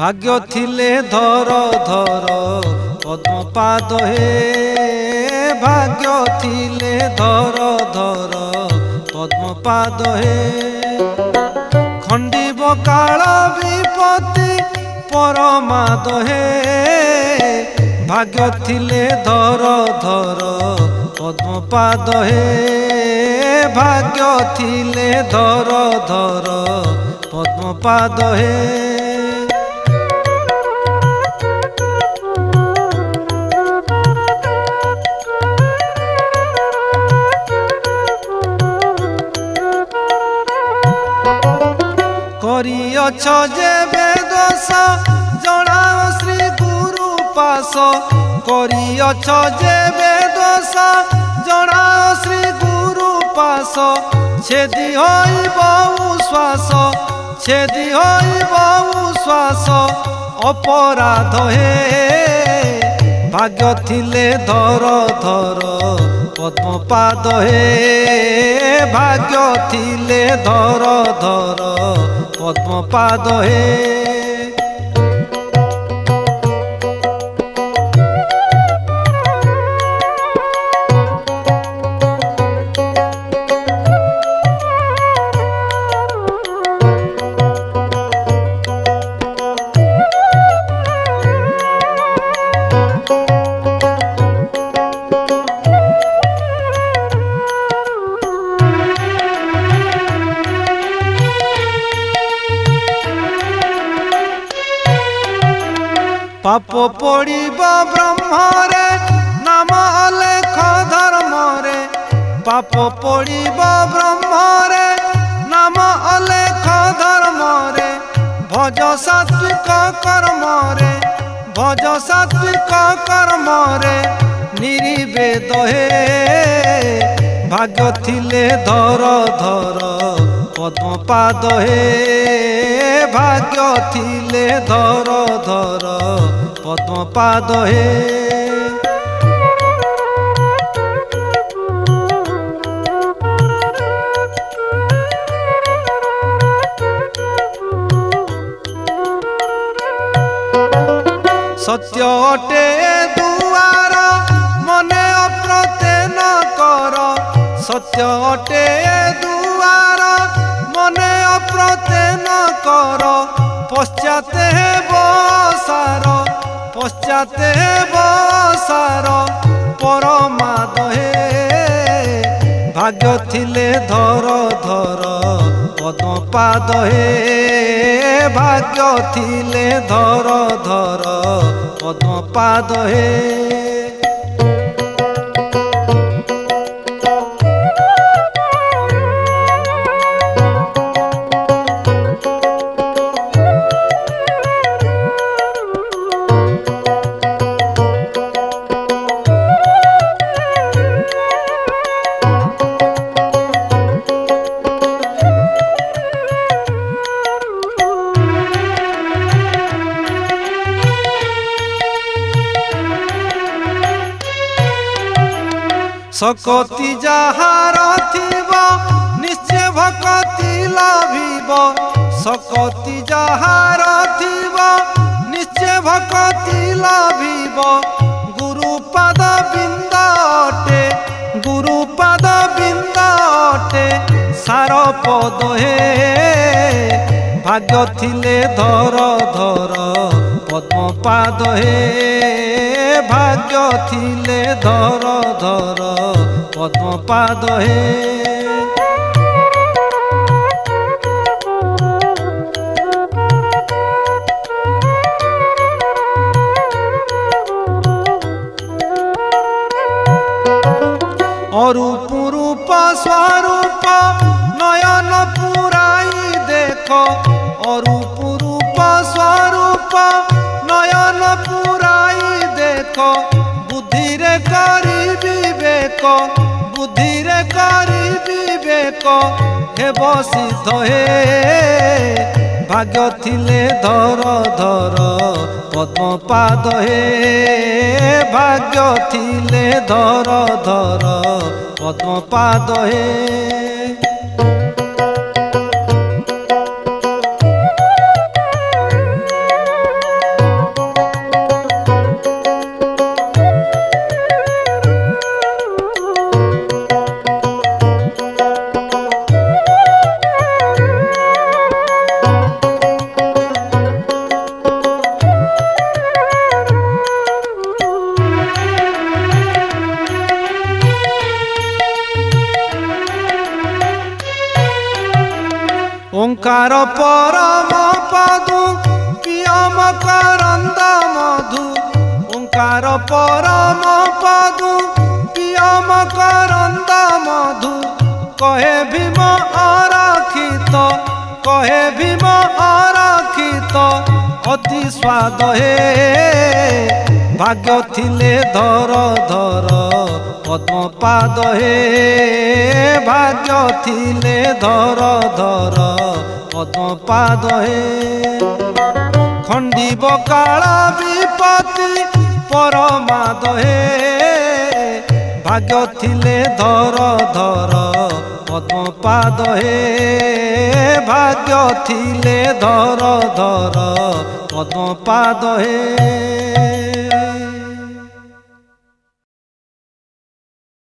भाग्य थिले धर धर पद्मपाद हे भाग्य थिले धर धर पद्मपाद हे खंडिब काल विपत्ति परमाद हे भाग्य थिले धर धर पद्मपाद हे भाग्य थिले धर धर पद्मपाद हे करियछ जेबे दोष जणाओ श्री गुरु पास करियछ जेबे दोष जणाओ श्री गुरु पास छेदी होई बहु श्वास छेदी होई बहु श्वास अपराध हे भाग्य थिले धर धर पद्मपाद हे भाग्य थिले धर धर पद्मपाद हे पाप पड़िब ब्रह्मरे नाम अलेख धर्मरे पाप पड़िब ब्रह्मरे नाम अलेख धर्मरे भज सात्विक कर्मरे भज सात्विक कर्मरे निर्वेद हे भाग्य थिले धर धर पद्मपाद हे भाग्य थिले धर धर पद्मपाद हे सत्य अटे दुआर मने अप्रते न कर सत्य अटे दुआर मने अप्रते न कर पश्चाते बसार पश्चाते बसार परमाद हे भाग्य थिले धर धर पद्मपाद हे भाग्य थिले धर धर पद्मपाद हे सकति जहार थिब निश्चय भक्ति लभिब सकति जहार थिब निश्चय भक्ति लभिब गुरुपाद बिंद अटे गुरुपाद बिंद अटे सार पद हे भाग्य थिले धर धर पद्मपाद हे भाग्य थिले धर धर पद्मपाद हे अरूप रूप स्वरूप नयन पुराई देख अरूप रूप स्वरूप नयन पुराई देख बुद्धि रे करी विवेक बुद्धि रे करी विवेक हेब सिद्ध हे भाग्य थिले धर धर पद्मपाद हे भाग्य थिले धर धर पद्मपाद हे ओंकार परम पदु पियम करंद मधु ओंकार परम पदु पियम करंद मधु कहे भीम आरक्षित कहे भीम आरक्षित अति स्वाद हे भाग्य थिले धर धर पद्मपाद हे भाग्य थिले धर धर पद्मपाद हे खंडिब काल विपत्ति परमाद हे भाग्य थिले धर धर पद्मपाद हे भाग्य थिले धर धर पद्मपाद हे।